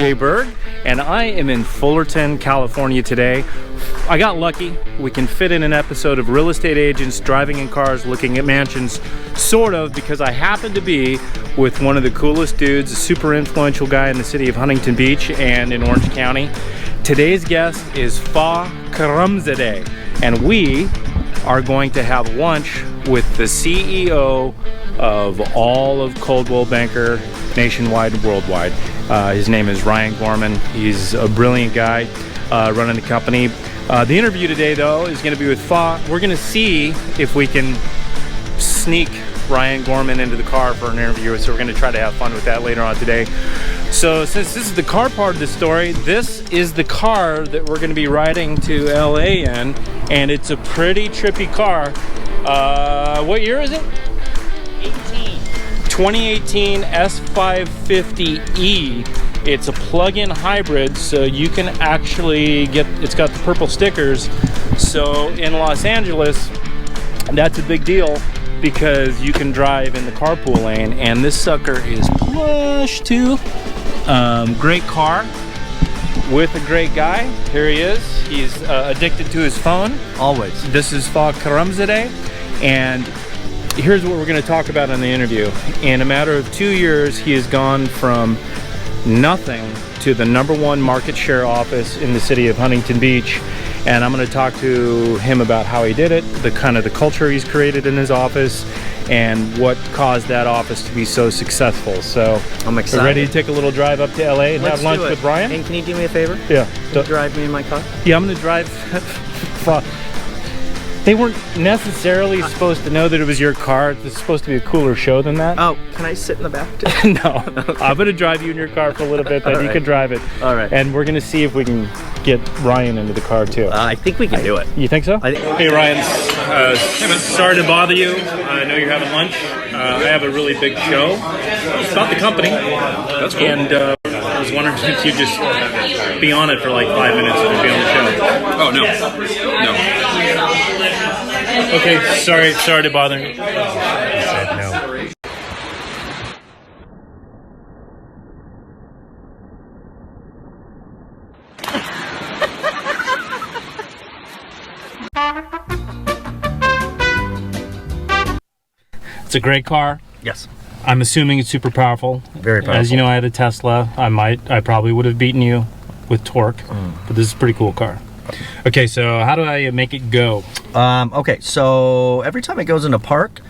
Jay Berg, and I am in Fullerton, California today. I got lucky. We can fit in an episode of real estate agents driving in cars looking at mansions, sort of, because I happen to be with one of the coolest dudes, a super influential guy in the city of Huntington Beach and in Orange County. Today's guest is Karamzadeh, and we are going to have lunch with the CEO of all of Coldwell Banker nationwide and worldwide. His name is Ryan Gorman. He's a brilliant guy running the company. The interview today, though, is going to be with Fa. We're going to see if we can sneak Ryan Gorman into the car for an interview, so we're going to try to have fun with that later on today. So since this is the car part of the story, this is the car that we're going to be riding to LA in, and it's a pretty trippy car. What year is it? 2018 S550E. It's a plug-in hybrid, so you can actually get, it's got the purple stickers. So in Los Angeles, that's a big deal because you can drive in the carpool lane, and this sucker is plush too. Great car with a great guy. Here he is. He's addicted to his phone. Always. This is Karamzadeh, and here's what we're going to talk about in the interview. In a matter of 2 years, he has gone from nothing to the #1 market share office in the city of Huntington Beach, and I'm going to talk to him about how he did it, the kind of the culture he's created in his office, and what caused that office to be so successful. So I'm excited. Ready to take a little drive up to LA and have lunch with Ryan? And can you do me a favor? Yeah. Can you drive me in my car? Yeah, I'm going to drive. They weren't necessarily supposed to know that it was your car. It's supposed to be a cooler show than that. Oh, can I sit in the back too? No. Okay. I'm going to drive you in your car for a little bit, then you can drive it. All right. And we're going to see if we can get Ryan into the car too. I think we can do it. You think so? Hey Ryan, sorry to bother you. I know you're having lunch. I have a really big show. It's about the company. That's cool. And I was wondering if you'd just be on it for like 5 minutes and be on the show. Oh, no. No. Okay, sorry to bother you. I said no. It's a great car. Yes. I'm assuming it's super powerful. Very powerful. As you know, I had a Tesla. I probably would have beaten you with torque, but this is a pretty cool car. Okay, so how do I make it go? Okay, so every time it goes into park,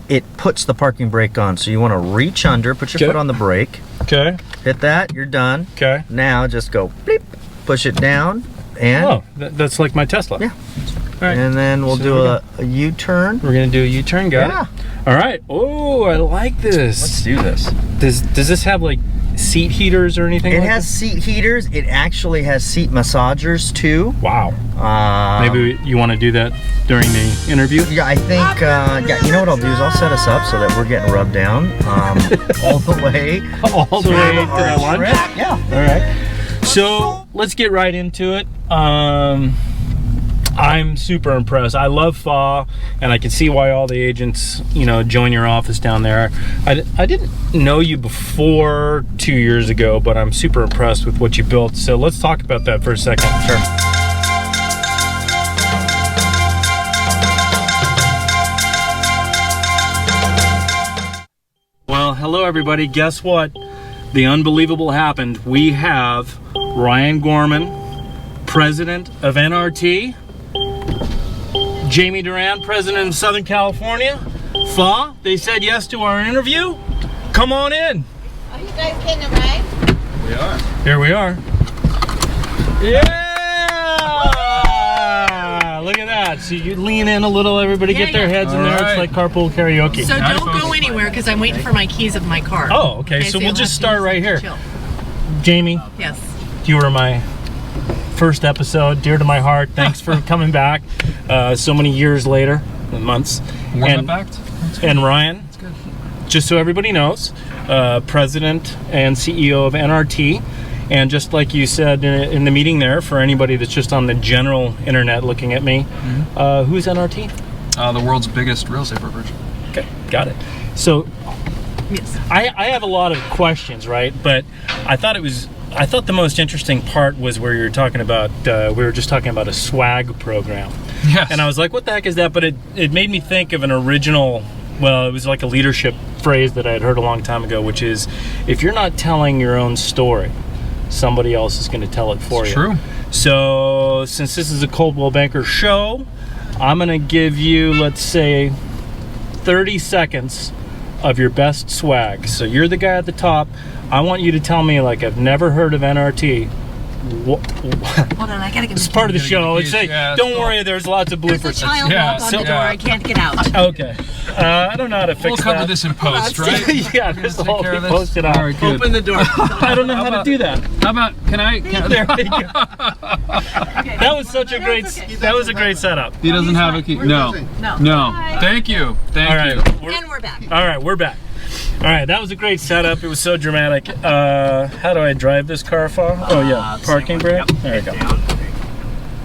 it puts the parking brake on. So you want to reach under, put your foot on the brake. Okay. Hit that, you're done. Okay. Now just go bleep, push it down, and... Oh, that's like my Tesla. Yeah. All right. And then we'll do a U-turn. We're going to do a U-turn, got it? All right. Oh, I like this. Let's do this. Does this have like seat heaters or anything? It like has that? seat heaters. It actually has seat massagers too. Wow. Maybe you want to do that during the interview? Yeah, I think, yeah, you know what I'll do is I'll set us up so that we're getting rubbed down all the way. All the way to the lunch? Yeah. All right. So let's get right into it. I'm super impressed. I love Fa, and I can see why all the agents, you know, join your office down there. I didn't know you before 2 years ago, but I'm super impressed with what you built. So let's talk about that for a second. Sure. Well, hello everybody. Guess what? The unbelievable happened. We have Ryan Gorman, president of NRT. Jamie Duran, president of Southern California. Fa, they said yes to our interview. Come on in. Are you guys getting a ride? We are. Here we are. Yeah! Look at that. So you lean in a little, everybody get their heads in there. It's like carpool karaoke. So don't go anywhere because I'm waiting for my keys of my car. Oh, okay. So we'll just start right here. Chill. Jamie, Yes. you were my first episode, dear to my heart. Thanks for coming back so many years later, months. And Ryan, just so everybody knows, president and CEO of NRT. And just like you said in the meeting there, for anybody that's just on the general internet looking at me, who's NRT? The world's biggest real estate brokerage. Okay, got it. So Yes. I have a lot of questions, right? But I thought it was I thought the most interesting part was where you're talking about, we were just talking about a swag program. Yes. And I was like, what the heck is that? But it made me think of an original, well, it was like a leadership phrase that I had heard a long time ago, which is, if you're not telling your own story, somebody else is going to tell it for you. True. So since this is a Coldwell Banker show, I'm going to give you, let's say, 30 seconds of your best swag. So you're the guy at the top. I want you to tell me, like, I've never heard of NRT. Hold on, I gotta get It's part of the show. It's say, Yeah, don't worry, there's lots of There's a bloopers. child Yeah, lock on so- the door. I can't get out. Okay. I don't know how to fix We'll cover that. this in post, right? Yeah, this will Take all care be of this? posted out. All right, good. Open the door. I don't know how to do that. How about, can I There we go. That was such a great, that was a great setup. he doesn't have a key. No. No. No. Bye. Thank you. Thank All you. right. And we're back. All right, we're back. All right, that was a great setup. It was so dramatic. How do I drive this car far? Oh yeah, parking brake. There we go. All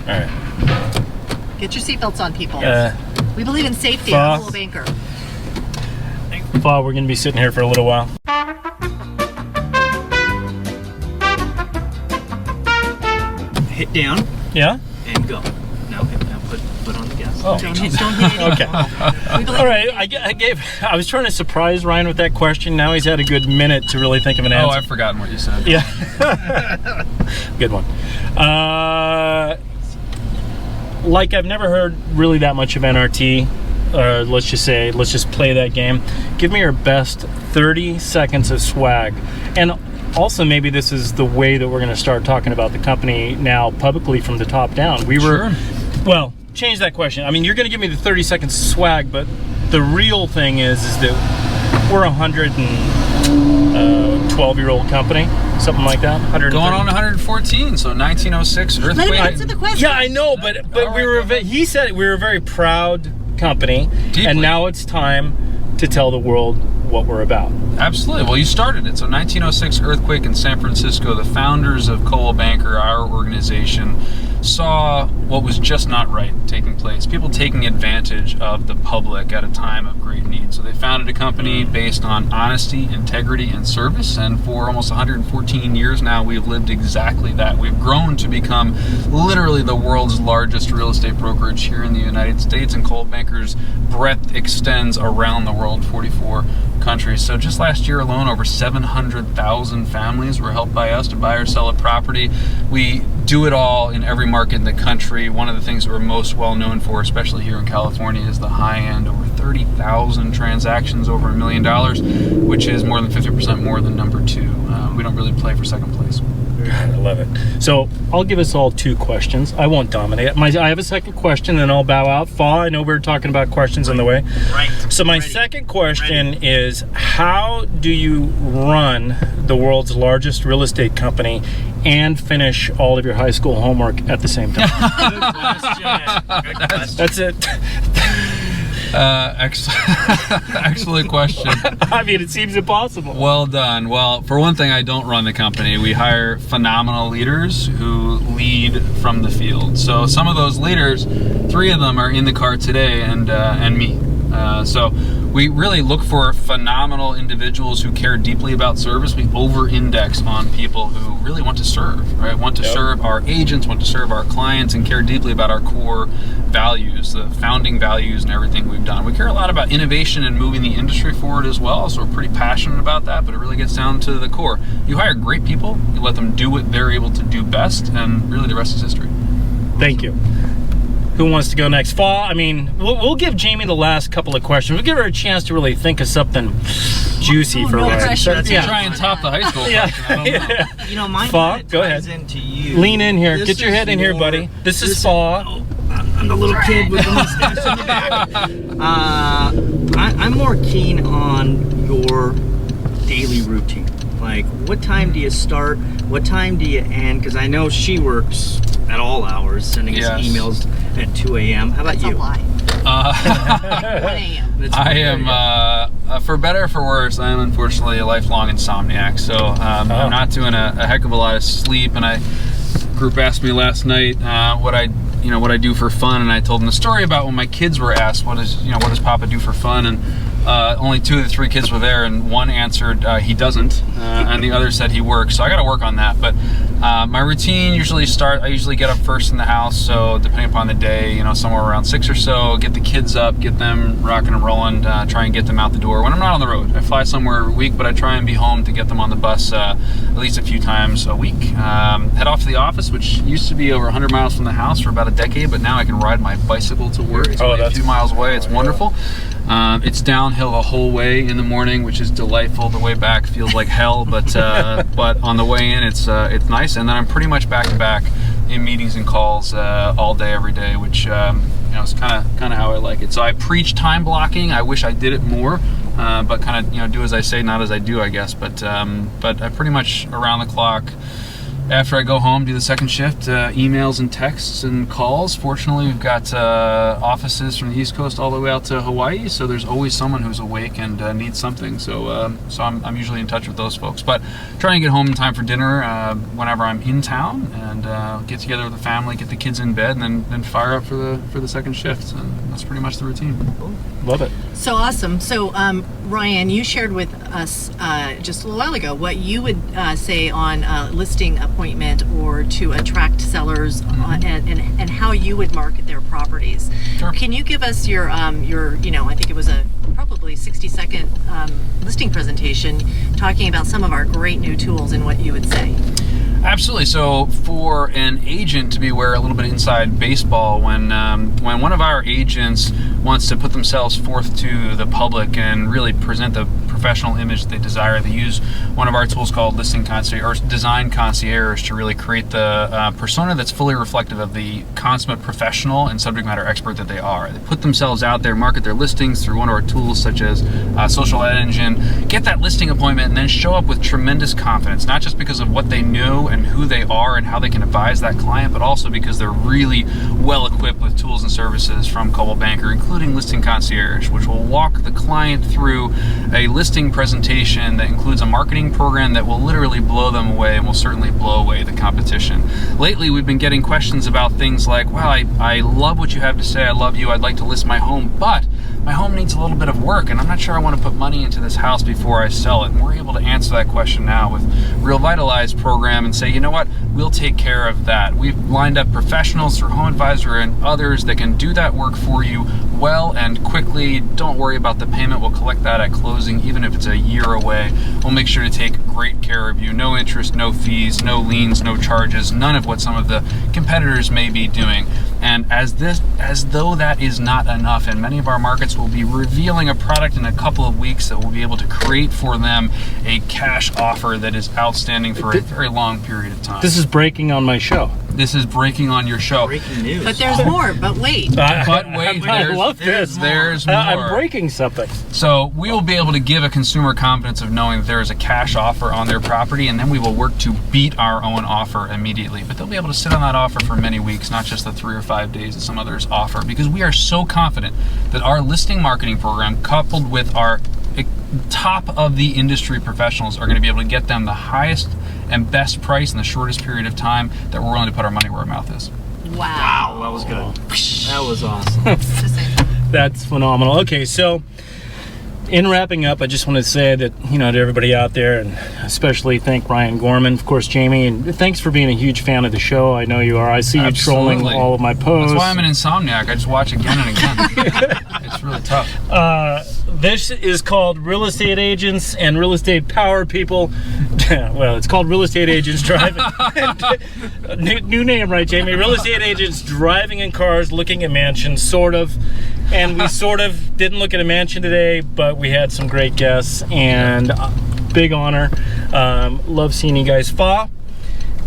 right. Get your seatbelts on, people. We believe in safety Fa. at Coldwell Banker. Paul, we're gonna be sitting here for a little while. Hit down Yeah. and go. Now put on the gas. Oh. Don't hit anything. Okay. We believe All right. I was trying to surprise Ryan with that question. Now he's had a good minute to really think of an Oh, answer. I've forgotten what you said. Yeah. Good one. Like, I've never heard really that much of NRT. Let's just play that game. Give me your best 30 seconds of swag. And also, maybe this is the way that we're going to start talking about the company now publicly from the top down. We were, well, change that question. I mean, you're going to give me the 30 seconds of swag, but the real thing is that we're a 112-year-old company, something like that. Going on 114, so 1906 Let him earthquake. answer the question. Yeah, I know, but we were. He said we were a very proud company, Deeply. and now it's time to tell the world what we're about. Absolutely. Well, you started it. So 1906 earthquake in San Francisco. The founders of Coldwell Banker, our organization, saw what was just not right taking place. People taking advantage of the public at a time of great need. So they founded a company based on honesty, integrity, and service. And for almost 114 years now, we've lived exactly that. We've grown to become literally the world's largest real estate brokerage here in the United States. And Coldwell Banker's breadth extends around the world, 44 countries. So just last year alone, over 700,000 families were helped by us to buy or sell a property. We do it all in every market in the country. One of the things that we're most well known for, especially here in California, is the high end. Over 30,000 transactions over $1 million, which is more than 50% more than number two. We don't really play for second place. I love it. So I'll give us all two questions. I won't dominate. I have a second question, then I'll bow out. Fa, I know we were talking about questions on the way. Right. So my second question is, how do you run the world's largest real estate company and finish all of your high school homework at the same time? Good question. That's it. Excellent question. I mean, it seems impossible. Well done. Well, for one thing, I don't run the company. We hire phenomenal leaders who lead from the field. So some of those leaders, 3 of them are in the car today, and me. So we really look for phenomenal individuals who care deeply about service. We over-index on people who really want to serve, right? Want to serve our agents, want to serve our clients, and care deeply about our core values, the founding values and everything we've done. We care a lot about innovation and moving the industry forward as well, so we're pretty passionate about that, but it really gets down to the core. You hire great people, you let them do what they're able to do best, and really the rest is history. Thank you. Who wants to go next? Fa, I mean, we'll give Jamie the last couple of questions. We'll give her a chance to really think of something juicy for no Ryan. pressure. Yeah. Try and top the high school Yeah. question. I don't know. Yeah. You know, mine Fa, kinda go ties ahead. into you. Lean in here. This Get your is head in here, more- buddy. This is Fa. I'm the little kid with the mustache in the back. I'm more keen on your daily routine. Like, what time do you start? What time do you end? Because I know she works at all hours, sending us Yes. emails at 2 a.m. How about That's you? a lie. 1 a.m. That's I weird. am, for better or for worse, I am unfortunately a lifelong insomniac. So I'm not doing a heck of a lot of sleep. And a group asked me last night what I do for fun, and I told them the story about when my kids were asked, what does Papa do for fun? And only 2 of the 3 kids were there, and one answered he doesn't, and the other said he works. So I got to work on that. But my routine I usually get up first in the house. So depending upon the day, you know, somewhere around 6 or so, get the kids up, get them rocking and rolling, try and get them out the door when I'm not on the road. I fly somewhere every week, but I try and be home to get them on the bus at least a few times a week. Head off to the office, which used to be over 100 miles from the house for about a decade, but now I can ride my bicycle to work. It's only a few miles away. It's wonderful. It's downhill the whole way in the morning, which is delightful. The way back feels like hell, but on the way in, it's nice. And then I'm pretty much back to back in meetings and calls all day, every day, which you know, is kind of how I like it. So I preach time blocking. I wish I did it more, but kind of, you know, do as I say, not as I do, I guess. But I pretty much around the clock. After I go home, do the second shift, emails and texts and calls. Fortunately, we've got offices from the East Coast all the way out to Hawaii, so there's always someone who's awake and needs something. So I'm usually in touch with those folks. But trying to get home in time for dinner whenever I'm in town, and get together with the family, get the kids in bed, and then fire up for the second shift. And that's pretty much the routine. Cool. Love it. So awesome. So Ryan, you shared with us just a little while ago what you would say on listing appointment or to attract sellers, and how you would market their properties. Sure. Can you give us your you know, I think it was a probably 60-second listing presentation talking about some of our great new tools and what you would say? Absolutely. So for an agent to be aware a little bit inside baseball, when one of our agents wants to put themselves forth to the public and really present the professional image they desire, they use one of our tools called Listing Concierge or Design Concierge to really create the persona that's fully reflective of the consummate professional and subject matter expert that they are. They put themselves out there, market their listings through one of our tools such as Social Ad Engine, get that listing appointment, and then show up with tremendous confidence, not just because of what they know and who they are and how they can advise that client, but also because they're really well equipped with tools and services from Coldwell Banker, including Listing Concierge, which will walk the client through a listing presentation that includes a marketing program that will literally blow them away and will certainly blow away the competition. Lately, we've been getting questions about things like, wow, I love what you have to say, I love you, I'd like to list my home, but my home needs a little bit of work and I'm not sure I want to put money into this house before I sell it. And we're able to answer that question now with Real Vitalized program and say, you know what, we'll take care of that. We've lined up professionals through Home Advisor and others that can do that work for you well and quickly. Don't worry about the payment. We'll collect that at closing, even if it's a year away. We'll make sure to take great care of you. No interest, no fees, no liens, no charges, none of what some of the competitors may be doing. And as though that is not enough, in many of our markets, we'll be revealing a product in a couple of weeks that will be able to create for them a cash offer that is outstanding for a very long period of time. This is breaking on my show. This is breaking on your show. Breaking news. But there's more. But wait. I love this. There's more. I'm breaking something. So we will be able to give a consumer confidence of knowing that there is a cash offer on their property, and then we will work to beat our own offer immediately. But they'll be able to sit on that offer for many weeks, not just the 3 or 5 days that some others offer, because we are so confident that our listing marketing program, coupled with our top of the industry professionals, are going to be able to get them the highest and best price in the shortest period of time that we're willing to put our money where our mouth is. Wow. That was good. That was awesome. That's phenomenal. Okay, so in wrapping up, I just want to say that, you know, to everybody out there, and especially thank Ryan Gorman, of course, Jamie, and thanks for being a huge fan of the show. I know you are. I see you trolling all of my posts. That's why I'm an insomniac. I just watch again and again. It's really tough. This is called Real Estate Agents and Real Estate Power People. Well, it's called Real Estate Agents Driving. New name, right, Jamie? Real Estate Agents Driving in Cars, Looking at Mansions, sort of. And we sort of didn't look at a mansion today, but we had some great guests, and big honor. Love seeing you guys. Fa,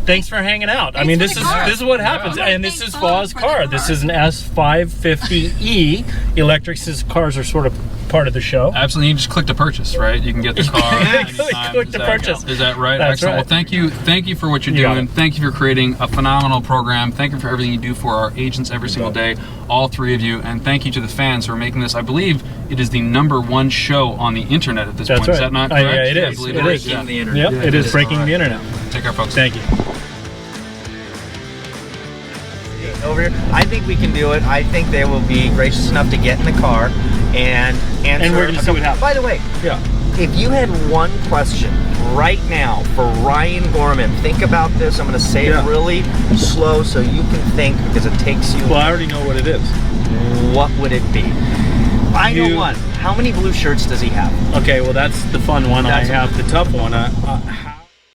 thanks for hanging out. I mean, this is what happens. Yeah. And this is Fa's car. This is an S550E. Electric cars are sort of part of the show. Absolutely. You just click to purchase, right? You can get the car anytime. Click to purchase. Is that right? That's Excellent. right. Well, thank you for what you're doing. Thank you for creating a phenomenal program. Thank you for everything you do for our agents every single day, all 3 of you. And thank you to the fans who are making this. I believe it is the #1 show on the internet at this point. Right. Is that not correct? Yeah, it is. I believe It is. Yeah. The internet. Yep, it is breaking the internet. Take care, folks. Thank you. Over here, I think we can do it. I think they will be gracious enough to get in the car and answer. And we're gonna see what happens. By the way, Yeah. if you had one question right now for Ryan Gorman, think about this. I'm going to say Yeah. it really slow so you can think, because it takes you. Well, I already know what it is. What would it be? I know one. How many blue shirts does he have? Okay, well that's the fun one. That's- I have the tough one. How